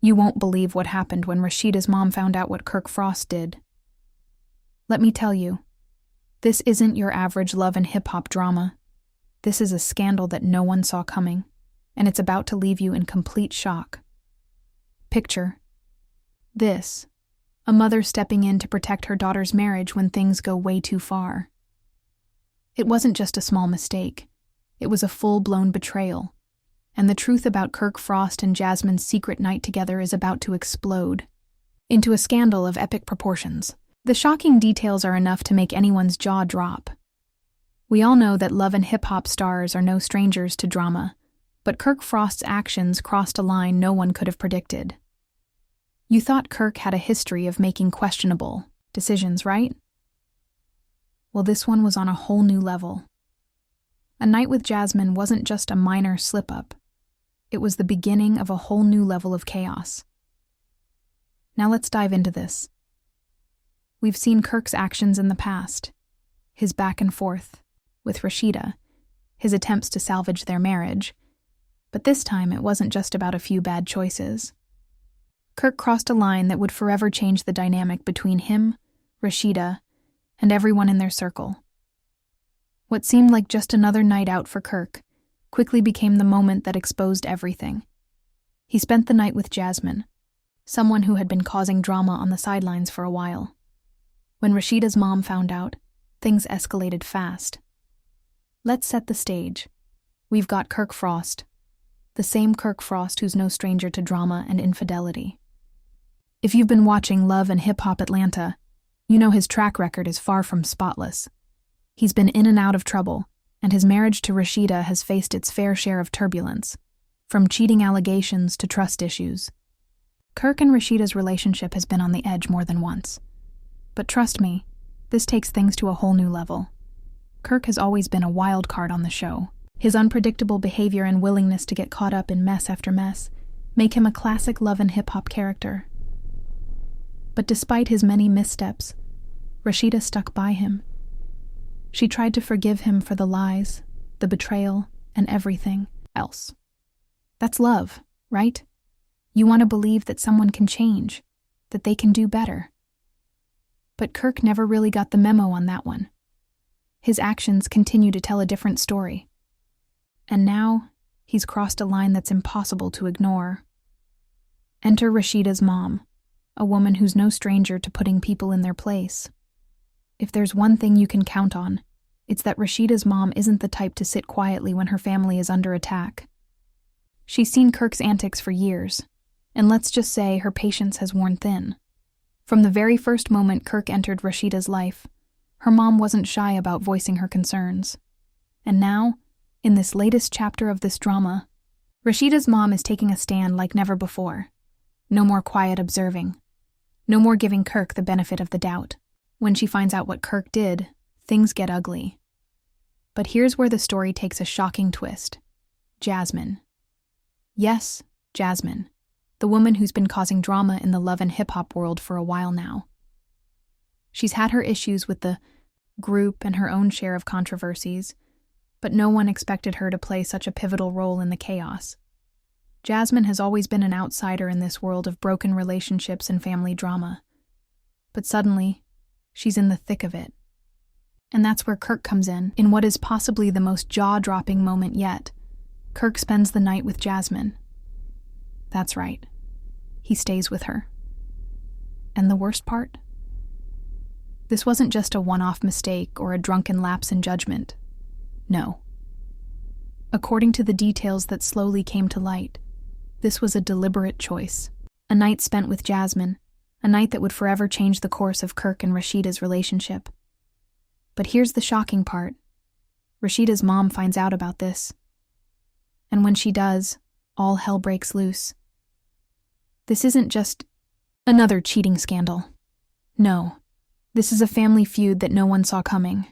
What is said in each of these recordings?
You won't believe what happened when Rasheeda's mom found out what Kirk Frost did. Let me tell you, this isn't your average love and hip-hop drama. This is a scandal that no one saw coming, and it's about to leave you in complete shock. Picture this: a mother stepping in to protect her daughter's marriage when things go way too far. It wasn't just a small mistake. It was a full-blown betrayal. And the truth about Kirk Frost and Jasmine's secret night together is about to explode into a scandal of epic proportions. The shocking details are enough to make anyone's jaw drop. We all know that love and hip-hop stars are no strangers to drama, but Kirk Frost's actions crossed a line no one could have predicted. You thought Kirk had a history of making questionable decisions, right? Well, this one was on a whole new level. A night with Jasmine wasn't just a minor slip-up. It was the beginning of a whole new level of chaos. Now let's dive into this. We've seen Kirk's actions in the past, his back and forth with Rasheeda, his attempts to salvage their marriage, but this time it wasn't just about a few bad choices. Kirk crossed a line that would forever change the dynamic between him, Rasheeda, and everyone in their circle. What seemed like just another night out for Kirk quickly became the moment that exposed everything. He spent the night with Jasmine, someone who had been causing drama on the sidelines for a while. When Rasheeda's mom found out, things escalated fast. Let's set the stage. We've got Kirk Frost, the same Kirk Frost who's no stranger to drama and infidelity. If you've been watching Love and Hip Hop Atlanta, you know his track record is far from spotless. He's been in and out of trouble, and his marriage to Rasheeda has faced its fair share of turbulence, from cheating allegations to trust issues. Kirk and Rasheeda's relationship has been on the edge more than once. But trust me, this takes things to a whole new level. Kirk has always been a wild card on the show. His unpredictable behavior and willingness to get caught up in mess after mess make him a classic love and hip-hop character. But despite his many missteps, Rasheeda stuck by him. She tried to forgive him for the lies, the betrayal, and everything else. That's love, right? You want to believe that someone can change, that they can do better. But Kirk never really got the memo on that one. His actions continue to tell a different story. And now, he's crossed a line that's impossible to ignore. Enter Rasheeda's mom, a woman who's no stranger to putting people in their place. If there's one thing you can count on, it's that Rasheeda's mom isn't the type to sit quietly when her family is under attack. She's seen Kirk's antics for years, and let's just say her patience has worn thin. From the very first moment Kirk entered Rasheeda's life, her mom wasn't shy about voicing her concerns. And now, in this latest chapter of this drama, Rasheeda's mom is taking a stand like never before. No more quiet observing. No more giving Kirk the benefit of the doubt. When she finds out what Kirk did, things get ugly. But here's where the story takes a shocking twist. Jasmine. Yes, Jasmine. The woman who's been causing drama in the love and hip-hop world for a while now. She's had her issues with the group and her own share of controversies, but no one expected her to play such a pivotal role in the chaos. Jasmine has always been an outsider in this world of broken relationships and family drama. But suddenly, she's in the thick of it. And that's where Kirk comes in what is possibly the most jaw-dropping moment yet. Kirk spends the night with Jasmine. That's right. He stays with her. And the worst part? This wasn't just a one-off mistake or a drunken lapse in judgment. No. According to the details that slowly came to light, this was a deliberate choice. A night spent with Jasmine, a night that would forever change the course of Kirk and Rasheeda's relationship. But here's the shocking part. Rasheeda's mom finds out about this. And when she does, all hell breaks loose. This isn't just another cheating scandal. No, this is a family feud that no one saw coming.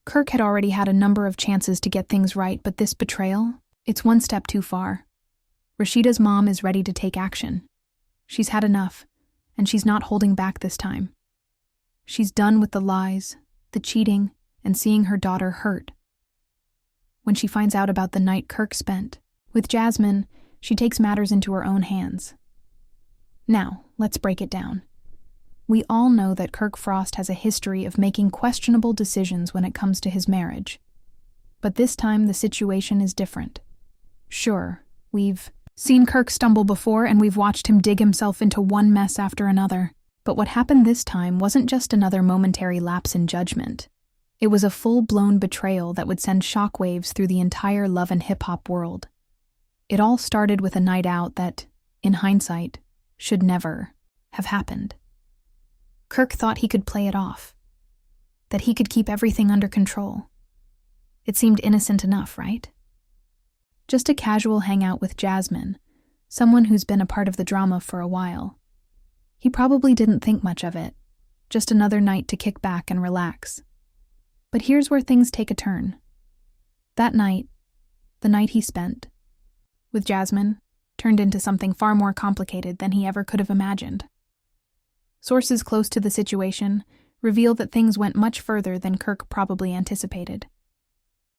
Kirk had already had a number of chances to get things right, but this betrayal, it's one step too far. Rasheeda's mom is ready to take action. She's had enough, and she's not holding back this time. She's done with the lies, the cheating, and seeing her daughter hurt. When she finds out about the night Kirk spent with Jasmine, she takes matters into her own hands. Now, let's break it down. We all know that Kirk Frost has a history of making questionable decisions when it comes to his marriage. But this time, the situation is different. Sure, we've seen Kirk stumble before and we've watched him dig himself into one mess after another. But what happened this time wasn't just another momentary lapse in judgment. It was a full-blown betrayal that would send shockwaves through the entire love and hip-hop world. It all started with a night out that, in hindsight, should never have happened. Kirk thought he could play it off, that he could keep everything under control. It seemed innocent enough, right? Just a casual hangout with Jasmine, someone who's been a part of the drama for a while. He probably didn't think much of it, just another night to kick back and relax. But here's where things take a turn. That night, the night he spent with Jasmine, turned into something far more complicated than he ever could have imagined. Sources close to the situation reveal that things went much further than Kirk probably anticipated.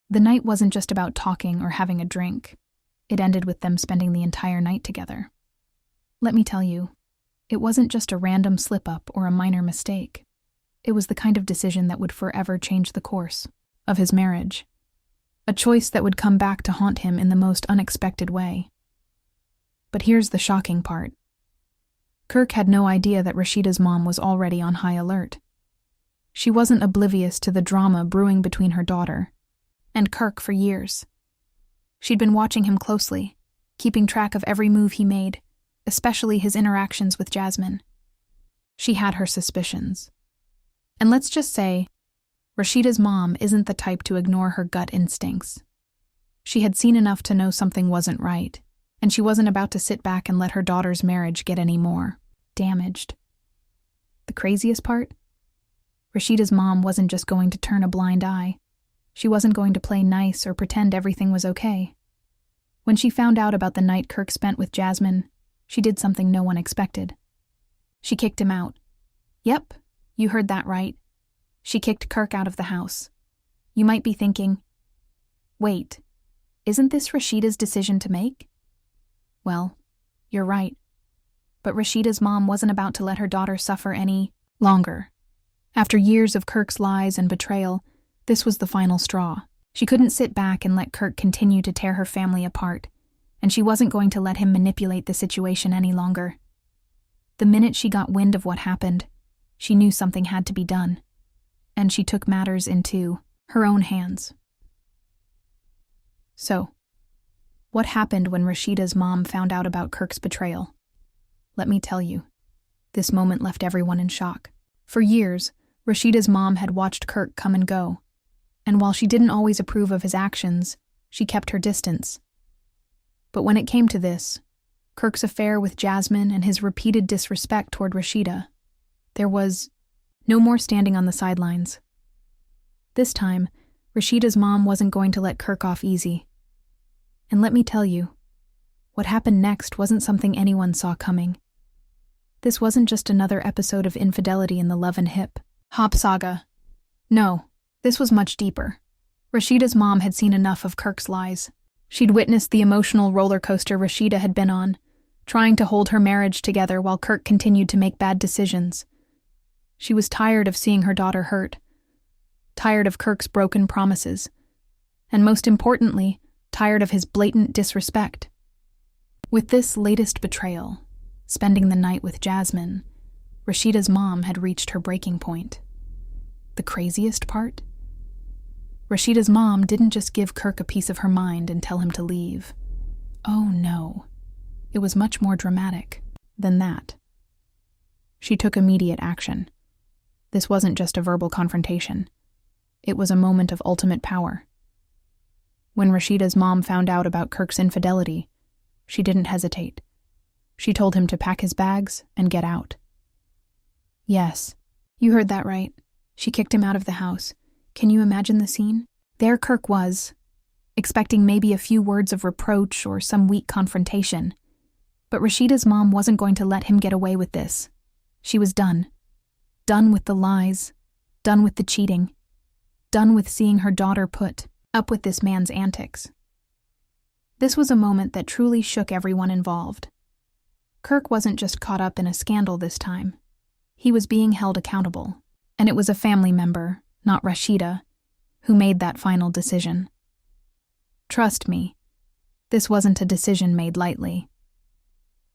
The night wasn't just about talking or having a drink. It ended with them spending the entire night together. Let me tell you, it wasn't just a random slip-up or a minor mistake. It was the kind of decision that would forever change the course of his marriage. A choice that would come back to haunt him in the most unexpected way. But here's the shocking part. Kirk had no idea that Rasheeda's mom was already on high alert. She wasn't oblivious to the drama brewing between her daughter and Kirk for years. She'd been watching him closely, keeping track of every move he made, especially his interactions with Jasmine. She had her suspicions. And let's just say, Rasheeda's mom isn't the type to ignore her gut instincts. She had seen enough to know something wasn't right, and she wasn't about to sit back and let her daughter's marriage get any more damaged. The craziest part? Rasheeda's mom wasn't just going to turn a blind eye. She wasn't going to play nice or pretend everything was okay. When she found out about the night Kirk spent with Jasmine, she did something no one expected. She kicked him out. Yep, you heard that right. She kicked Kirk out of the house. You might be thinking, wait, isn't this Rasheeda's decision to make? Well, you're right. But Rasheeda's mom wasn't about to let her daughter suffer any longer. After years of Kirk's lies and betrayal, this was the final straw. She couldn't sit back and let Kirk continue to tear her family apart, and she wasn't going to let him manipulate the situation any longer. The minute she got wind of what happened, she knew something had to be done, and she took matters into her own hands. So, what happened when Rasheeda's mom found out about Kirk's betrayal? Let me tell you, this moment left everyone in shock. For years, Rasheeda's mom had watched Kirk come and go, and while she didn't always approve of his actions, she kept her distance. But when it came to this, Kirk's affair with Jasmine and his repeated disrespect toward Rasheeda, there was no more standing on the sidelines. This time, Rasheeda's mom wasn't going to let Kirk off easy. And let me tell you, what happened next wasn't something anyone saw coming. This wasn't just another episode of infidelity in the love and hip-hop saga. No, this was much deeper. Rasheeda's mom had seen enough of Kirk's lies. She'd witnessed the emotional roller coaster Rasheeda had been on, trying to hold her marriage together while Kirk continued to make bad decisions. She was tired of seeing her daughter hurt, tired of Kirk's broken promises, and most importantly, tired of his blatant disrespect. With this latest betrayal, spending the night with Jasmine, Rasheeda's mom had reached her breaking point. The craziest part? Rasheeda's mom didn't just give Kirk a piece of her mind and tell him to leave. Oh no, it was much more dramatic than that. She took immediate action. This wasn't just a verbal confrontation. It was a moment of ultimate power. When Rasheeda's mom found out about Kirk's infidelity, she didn't hesitate. She told him to pack his bags and get out. Yes, you heard that right. She kicked him out of the house. Can you imagine the scene? There Kirk was, expecting maybe a few words of reproach or some weak confrontation. But Rasheeda's mom wasn't going to let him get away with this. She was done. Done with the lies. Done with the cheating. Done with seeing her daughter put up with this man's antics. This was a moment that truly shook everyone involved. Kirk wasn't just caught up in a scandal this time. He was being held accountable, and it was a family member, not Rasheeda, who made that final decision. Trust me, this wasn't a decision made lightly.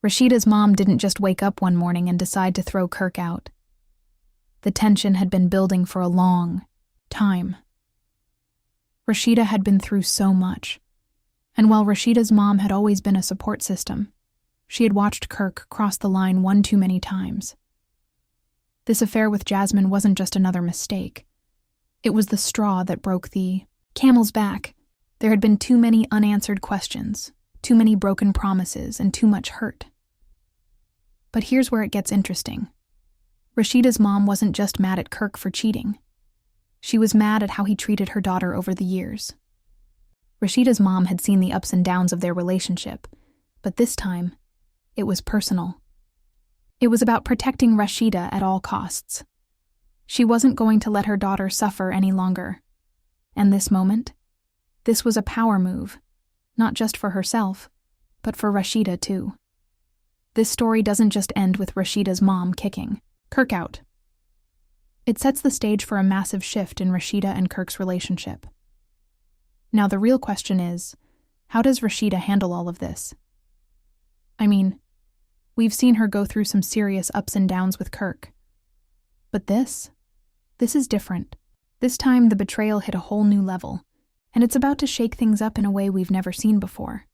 Rasheeda's mom didn't just wake up one morning and decide to throw Kirk out. The tension had been building for a long time. Rasheeda had been through so much, and while Rasheeda's mom had always been a support system, she had watched Kirk cross the line one too many times. This affair with Jasmine wasn't just another mistake. It was the straw that broke the camel's back. There had been too many unanswered questions, too many broken promises, and too much hurt. But here's where it gets interesting. Rasheeda's mom wasn't just mad at Kirk for cheating. She was mad at how he treated her daughter over the years. Rasheeda's mom had seen the ups and downs of their relationship, but this time, it was personal. It was about protecting Rasheeda at all costs. She wasn't going to let her daughter suffer any longer. And this moment, this was a power move, not just for herself, but for Rasheeda too. This story doesn't just end with Rasheeda's mom kicking Kirk out. It sets the stage for a massive shift in Rasheeda and Kirk's relationship. Now the real question is, how does Rasheeda handle all of this? I mean, we've seen her go through some serious ups and downs with Kirk. But this is different. This time the betrayal hit a whole new level, and it's about to shake things up in a way we've never seen before.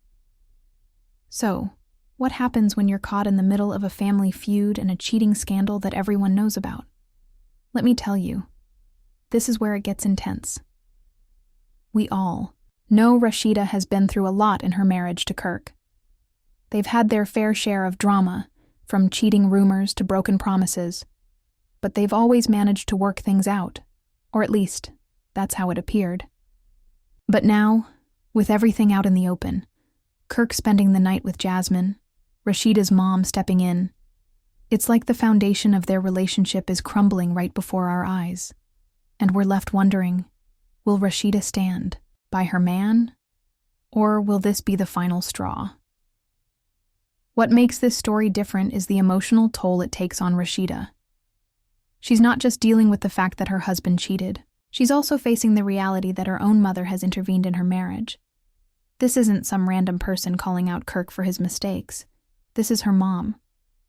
So, what happens when you're caught in the middle of a family feud and a cheating scandal that everyone knows about? Let me tell you, this is where it gets intense. We all know Rasheeda has been through a lot in her marriage to Kirk. They've had their fair share of drama, from cheating rumors to broken promises, but they've always managed to work things out, or at least, that's how it appeared. But now, with everything out in the open, Kirk spending the night with Jasmine, Rasheeda's mom stepping in, it's like the foundation of their relationship is crumbling right before our eyes, and we're left wondering, will Rasheeda stand by her man, or will this be the final straw? What makes this story different is the emotional toll it takes on Rasheeda. She's not just dealing with the fact that her husband cheated, she's also facing the reality that her own mother has intervened in her marriage. This isn't some random person calling out Kirk for his mistakes. This is her mom,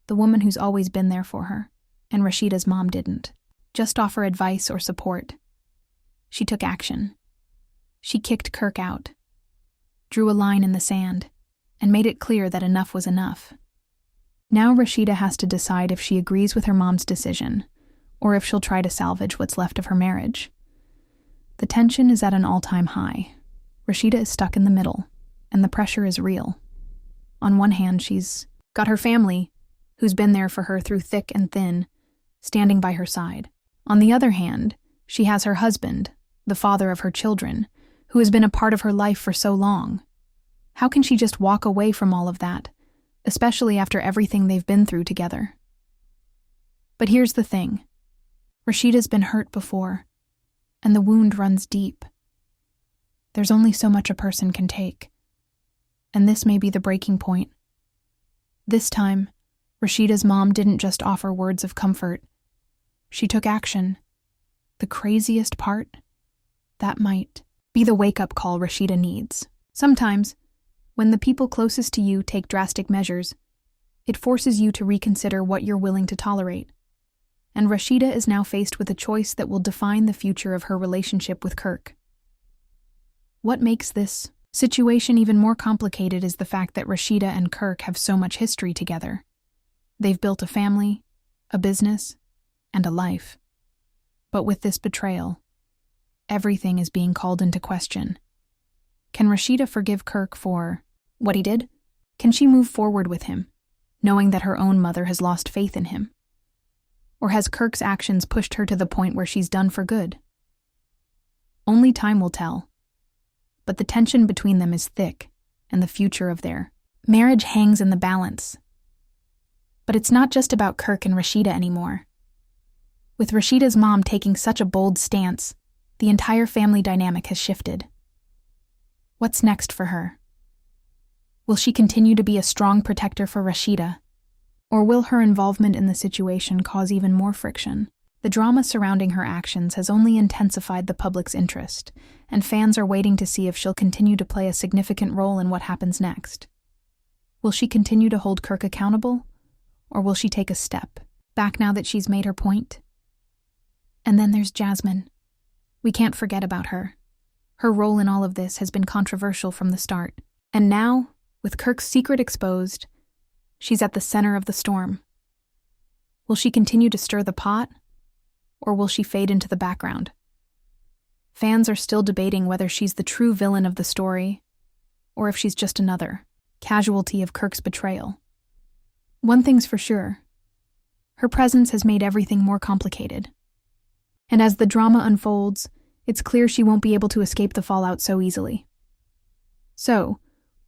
the woman who's always been there for her, and Rasheeda's mom didn't just offer advice or support. She took action. She kicked Kirk out, drew a line in the sand, and made it clear that enough was enough. Now Rasheeda has to decide if she agrees with her mom's decision, or if she'll try to salvage what's left of her marriage. The tension is at an all-time high. Rasheeda is stuck in the middle, and the pressure is real. On one hand, she's got her family, who's been there for her through thick and thin, standing by her side. On the other hand, she has her husband, the father of her children, who has been a part of her life for so long. How can she just walk away from all of that, especially after everything they've been through together? But here's the thing. Rasheeda's been hurt before, and the wound runs deep. There's only so much a person can take, and this may be the breaking point. This time, Rasheeda's mom didn't just offer words of comfort. She took action. The craziest part? That might be the wake-up call Rasheeda needs. Sometimes, when the people closest to you take drastic measures, it forces you to reconsider what you're willing to tolerate. And Rasheeda is now faced with a choice that will define the future of her relationship with Kirk. What makes this situation even more complicated is the fact that Rasheeda and Kirk have so much history together. They've built a family, a business, and a life. But with this betrayal, everything is being called into question. Can Rasheeda forgive Kirk for what he did? Can she move forward with him, knowing that her own mother has lost faith in him? Or has Kirk's actions pushed her to the point where she's done for good? Only time will tell. But the tension between them is thick, and the future of their marriage hangs in the balance. But it's not just about Kirk and Rasheeda anymore. With Rasheeda's mom taking such a bold stance, the entire family dynamic has shifted. What's next for her? Will she continue to be a strong protector for Rasheeda, Or will her involvement in the situation cause even more friction? The drama surrounding her actions has only intensified the public's interest, and fans are waiting to see if she'll continue to play a significant role in what happens next. Will she continue to hold Kirk accountable? Or will she take a step back now that she's made her point? And then there's Jasmine. We can't forget about her. Her role in all of this has been controversial from the start. And now, with Kirk's secret exposed, she's at the center of the storm. Will she continue to stir the pot? Or will she fade into the background? Fans are still debating whether she's the true villain of the story, or if she's just another casualty of Kirk's betrayal. One thing's for sure. Her presence has made everything more complicated. And as the drama unfolds, it's clear she won't be able to escape the fallout so easily. So,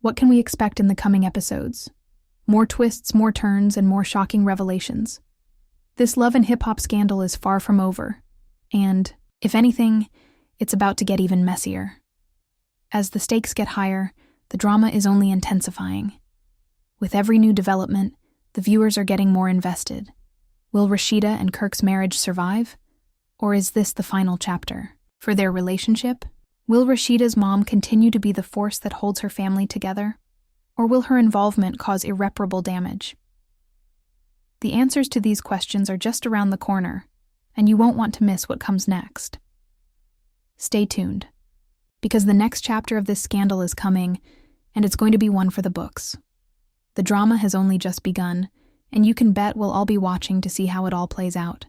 what can we expect in the coming episodes? More twists, more turns, and more shocking revelations. This love and hip-hop scandal is far from over, and, if anything, it's about to get even messier. As the stakes get higher, the drama is only intensifying. With every new development, the viewers are getting more invested. Will Rasheeda and Kirk's marriage survive? Or is this the final chapter for their relationship? Will Rasheeda's mom continue to be the force that holds her family together? Or will her involvement cause irreparable damage? The answers to these questions are just around the corner, and you won't want to miss what comes next. Stay tuned, because the next chapter of this scandal is coming, and it's going to be one for the books. The drama has only just begun, and you can bet we'll all be watching to see how it all plays out.